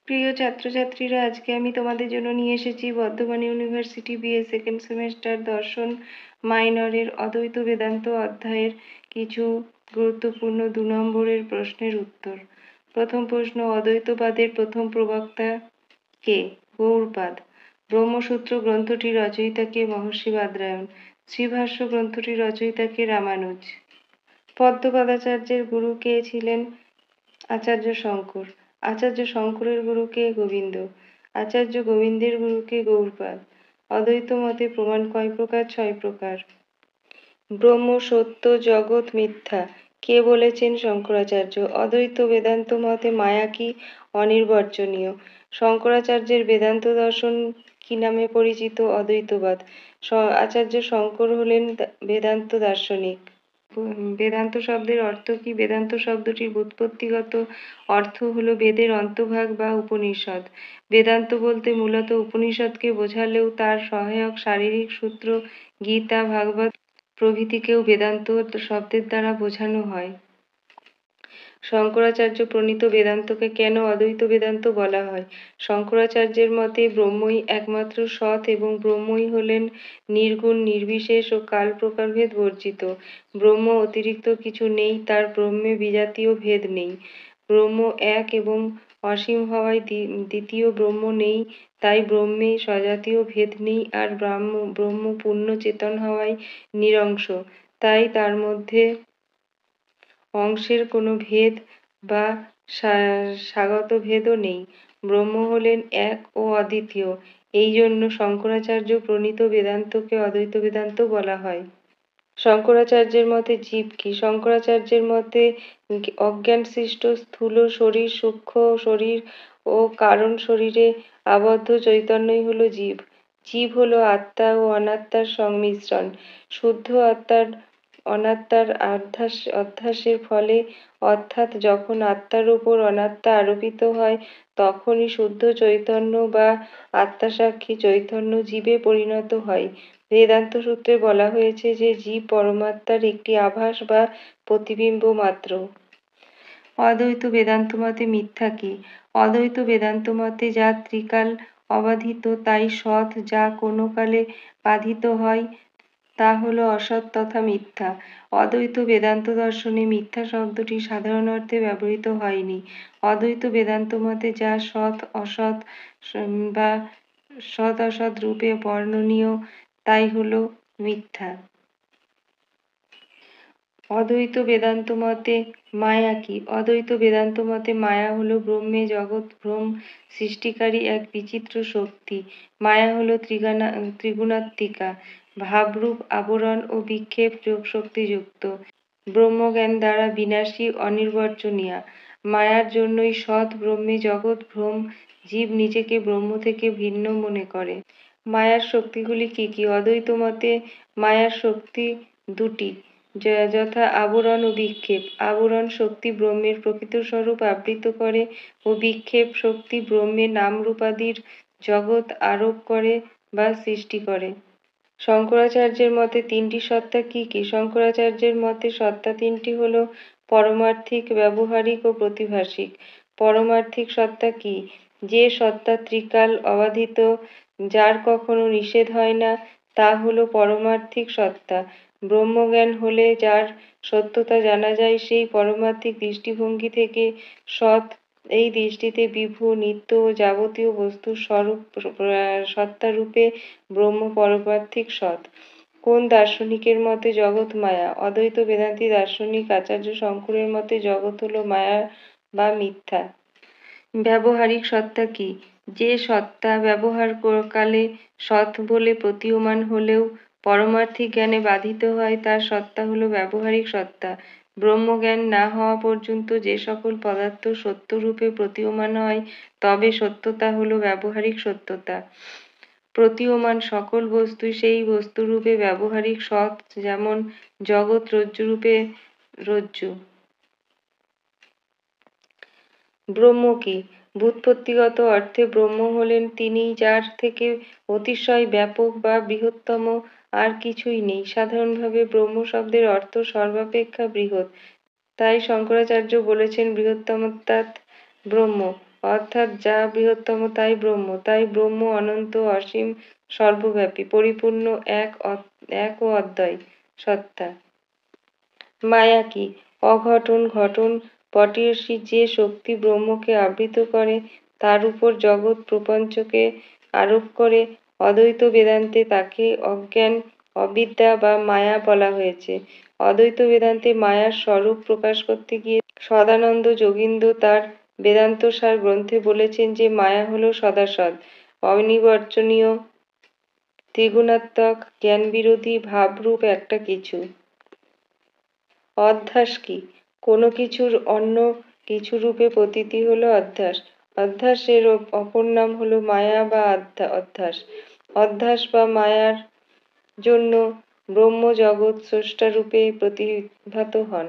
প্রিয় ছাত্রছাত্রীরা, আজকে আমি তোমাদের জন্য নিয়ে এসেছি Bardhaman university BA second semester দর্শন মাইনরের অদ্বৈত বেদান্ত অধ্যায়ের কিছু গুরুত্বপূর্ণ 2 নম্বরের প্রশ্নের উত্তর। প্রথম প্রশ্ন, অদ্বৈতবাদের প্রথম প্রবক্তা কে? গৌড়পাদ। ব্রহ্মসূত্র গ্রন্থটির রচয়িতা কে? মহর্ষি বাদরায়ণ। শ্রীভাষ্য গ্রন্থটির রচয়িতা কে? রামানুজ। পদ্মপাদাচার্যের গুরু কে ছিলেন? আচার্য শঙ্কর। আচার্য শঙ্করের গুরু কে? গোবিন্দ। আচার্য গোবিন্দের গুরু কে? গৌড়পাদ। অদ্বৈত মতে প্রমাণ কয় প্রকার? 6 প্রকার। ব্রহ্ম সত্য, জগৎ মিথ্যা কে বলেছেন? শঙ্করাচার্য। অদ্বৈত বেদান্ত মতে মায়া কি? অনির্বচনীয়। শঙ্করাচার্যের বেদান্ত দর্শন কি নামে পরিচিত? অদ্বৈতবাদ। আচার্য শঙ্কর হলেন বেদান্ত দার্শনিক। বেদান্ত শব্দের অর্থ কি? বেদান্ত শব্দটির ব্যুৎপত্তিগত অর্থ হলো বেদের অন্তর্ভাগ বা উপনিষদ। বেদান্ত বলতে মূলত উপনিষদকে বোঝালেও তার সহায়ক শারীরিক সূত্র গীতা, ভাগবত প্রভৃতিকেও বেদান্ত শব্দের দ্বারা বোঝানো হয়। শঙ্করাচার্য প্রণীত বেদান্তকে কেন অদ্বৈত বেদান্ত বলা হয়? শঙ্করাচার্যের মতে ব্রহ্মই একমাত্র সৎ এবং ব্রহ্মই হলেন নির্গুণ, নির্বিশেষ ও কাল প্রকারভেদ বর্জিত। ব্রহ্ম অতিরিক্ত কিছু নেই, তার ব্রহ্মে বিজাতীয় ভেদ নেই। ব্রহ্ম এক এবং অসীম হওয়ায় দ্বিতীয় ব্রহ্ম নেই, তাই ব্রহ্মে স্বজাতীয় ভেদ নেই। আর ব্রহ্ম পূর্ণ চেতন হওয়ায় নিরংশ, তাই তার মধ্যে অংশের কোনো ভেদ বা স্বাগত ভেদও নেই। ব্রহ্ম হলেন এক ও অদ্বিতীয়। এই জন্য শঙ্করাচার্য প্রণীত বেদান্তকে অদ্বৈত বেদান্ত বলা হয়। শঙ্করাচার্যের মতে জীব কি? শঙ্করাচার্যের মতে অজ্ঞানসৃষ্ট স্থূল শরীর, সূক্ষ্ম শরীর ও কারণ শরীরে আবদ্ধ চৈতন্যই হলো জীব। জীব হলো আত্মা ও অনাত্মার সংমিশ্রণ। শুদ্ধ আত্মার অনাত্মার অধ্যাসের ফলে, অর্থাৎ যখন আত্মার উপর অনাত্মা আরোপিত হয়, তখনই শুদ্ধ চৈতন্য বা আত্মাসাক্ষী চৈতন্য জীবে পরিণত হয়। বেদান্ত সূত্রে বলা হয়েছে যে জীব পরমাত্মার একটি আভাস বা প্রতিবিম্ব মাত্র। অদ্বৈত বেদান্ত মতে মিথ্যা কি? অদ্বৈত বেদান্ত মতে যা ত্রিকাল অবাধিত তাই সৎ, যা কোনো কালে বাধিত হয় তা হলো অসৎ তথা মিথ্যা। অদ্বৈত বেদান্ত দর্শনে মিথ্যা শব্দটি সাধারণ অর্থে ব্যবহৃত হয়নি। অদ্বৈত বেদান্ত মতে যা সৎ অসৎ বা সৎ অসৎ রূপে বর্ণনীয় তাই হলো মিথ্যা। অদ্বৈত বেদান্ত মতে মায়া কি? অদ্বৈত বেদান্ত মতে মায়া হলো ব্রহ্মে জগৎ ভ্রম সৃষ্টিকারী এক বিচিত্র শক্তি। মায়া হলো ত্রিগুণাত্মিকা, ভাবরূপ, আবরণ ও বিক্ষেপ শক্তিযুক্ত, ব্রহ্মজ্ঞান দ্বারা বিনাশী, অনির্বচনীয়া। মায়ার জন্যই সৎ ব্রহ্মে জগৎ ভ্রম, জীব নিজেকে ব্রহ্ম থেকে ভিন্ন মনে করে। মায়ার শক্তিগুলি কি কি? অদ্বৈত মতে মায়ার শক্তি 2টি, যথা আবরণ ও বিক্ষেপ। আবরণ শক্তি ব্রহ্মের প্রকৃত স্বরূপ আবৃত করে ও বিক্ষেপ শক্তি ব্রহ্মের নামরূপাদির জগৎ আরোপ করে বা সৃষ্টি করে। শঙ্করাচার্যের মতে 3টি সত্তা কি কি? শঙ্করাচার্যের মতে সত্তা 3টি হলো পরমার্থিক, ব্যবহারিক ও প্রতিভাসিক। পরমার্থিক সত্তা কি? যে সত্তা ত্রিকাল অবাধিত, যার কখনো নিষেধ হয় না, তা হলো পরমার্থিক সত্তা। ব্রহ্মজ্ঞান হলে যার সত্যতা জানা যায়, সেই পরমার্থিক দৃষ্টিভঙ্গি থেকে সৎ। এই দৃষ্টিতে বিভু, নিত্য ও যাবতীয় বস্তুর স্বরূপ সত্তারূপে ব্রহ্ম পরমার্থিক সৎ। কোন দার্শনিকের মতে জগৎ মায়া? অদ্বৈত বেদান্তী দার্শনিক আচার্য শঙ্করের মতে জগৎ হলো মায়া বা মিথ্যা। ব্যবহারিক সত্তা কি? যে সত্তা ব্যবহার কালে সৎ বলে প্রতীয়মান হলেও পরমার্থিক জ্ঞানে বাধিত হয়, তার সত্তা হলো ব্যবহারিক সত্তা। ব্রহ্মজ্ঞান না হওয়া পর্যন্ত যে সকল পদার্থ সত্যরূপে প্রতীয়মান হয়, তবে সত্যতা হলো ব্যবহারিক সত্যতা। প্রতীয়মান সকল বস্তুই সেই বস্তুরূপে ব্যবহারিক সৎ, যেমন জগৎ রজ্জুরূপে রজ্জু। ব্রহ্ম কি? ব্যুৎপত্তিগত অর্থে ব্রহ্ম হলেন তিনি, যার থেকে অতিশয় ব্যাপক বা বৃহত্তম আর কিছুই নেই। সাধারণভাবে ব্রহ্ম শব্দের অর্থ সর্বাপেক্ষা বৃহৎ। তাই শঙ্করাচার্য বলেছেন বৃহত্তমত্বাৎ ব্রহ্ম। অর্থাৎ যা বৃহত্তম তাই ব্রহ্ম। তাই ব্রহ্ম অনন্ত, অসীম, সর্বব্যাপী, পরিপূর্ণ, এক ও অদ্বয় সত্তা। মায়া কি? অঘটন, ঘটন, পটীয়সী যে শক্তি ব্রহ্মকে আবৃত করে, তার উপর জগৎ প্রপঞ্চকে আরোপ করে। অদ্বৈত বেদান্তে তাকে অজ্ঞান, অবিদ্যা বা মায়া বলা হয়েছে। অদ্বৈত বেদান্তে মায়ার স্বরূপ প্রকাশ করতে গিয়ে সদানন্দ যোগীন্দ্র তার বেদান্তসার গ্রন্থে বলেছেন যে মায়া হল সদাসৎ, অনির্বচনীয়, ত্রিগুণাত্মক, জ্ঞানবিরোধী, ভাবরূপ একটা কিছু। অধ্যাস কি? কোনো কিছুর অন্য কিছু রূপে প্রতীতি হলো অধ্যাস। অধ্যাসের অপর নাম হলো মায়া বা অধ্যাস। অধ্যাস বা মায়ার জন্য ব্রহ্ম জগৎ স্রষ্টারূপে প্রতিভাত হন।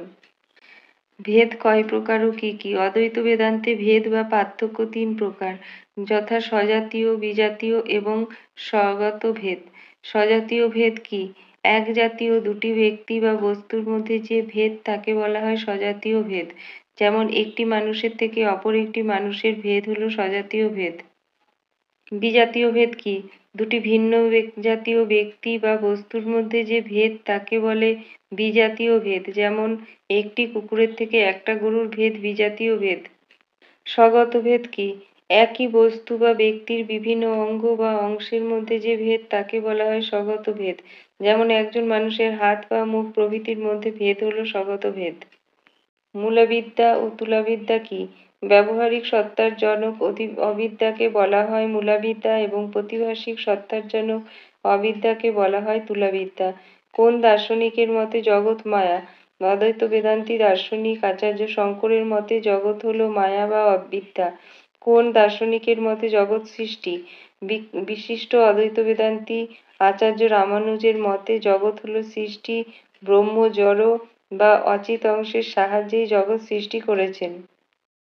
ভেদ কয় প্রকার ও কি কি? অদ্বৈত বেদান্তে ভেদ বা পার্থক্য তিন প্রকার, যথা স্বজাতীয়, বিজাতীয় এবং স্বগত ভেদ। স্বজাতীয় ভেদ কি? এক জাতীয় দুটি ব্যক্তি বা বস্তুর মধ্যে যে ভেদ তাকে বলা হয় স্বজাতীয় ভেদ। যেমন একটি মানুষের থেকে অপর একটি মানুষের ভেদ হলো স্বজাতীয় ভেদ। বিজাতীয় ভেদ কি? দুটি ভিন্ন জাতীয় ব্যক্তি বা বস্তুর মধ্যে যে ভেদ তাকে বলে বিজাতীয় ভেদ। যেমন একটি কুকুরের থেকে একটা গরুর ভেদ বিজাতীয় ভেদ। স্বগত ভেদ কি? একই বস্তু বা ব্যক্তির বিভিন্ন অঙ্গ বা অংশের মধ্যে যে ভেদ তাকে বলা হয় স্বগত ভেদ। যেমন একজন মানুষের হাত, পা, মুখ প্রভৃতির মধ্যে ভেদ হলো স্বগত ভেদ। মূলাবিদ্যা ও তুলাবিদ্যা কি? ব্যবহারিক সত্তার জনক অবিদ্যাকে বলা হয় মূলাবিদ্যা এবং প্রতিভাসিক সত্তার জনক অবিদ্যাকে বলা হয় তুলাবিদ্যা। কোন দার্শনিকের মতে জগৎ মায়া? অদ্বৈত বেদান্তি দার্শনিক আচার্য শঙ্করের মতে জগৎ হলো মায়া বা অবিদ্যা। কোন দার্শনিকের মতে জগৎ সৃষ্টি? বিশিষ্ট অদ্বৈত বেদান্তি আচার্য রামানুজের মতে জগৎ হলো সৃষ্টি, ব্রহ্ম জড় বা অচিত অংশের সাহায্যেই জগৎ সৃষ্টি করেছেন।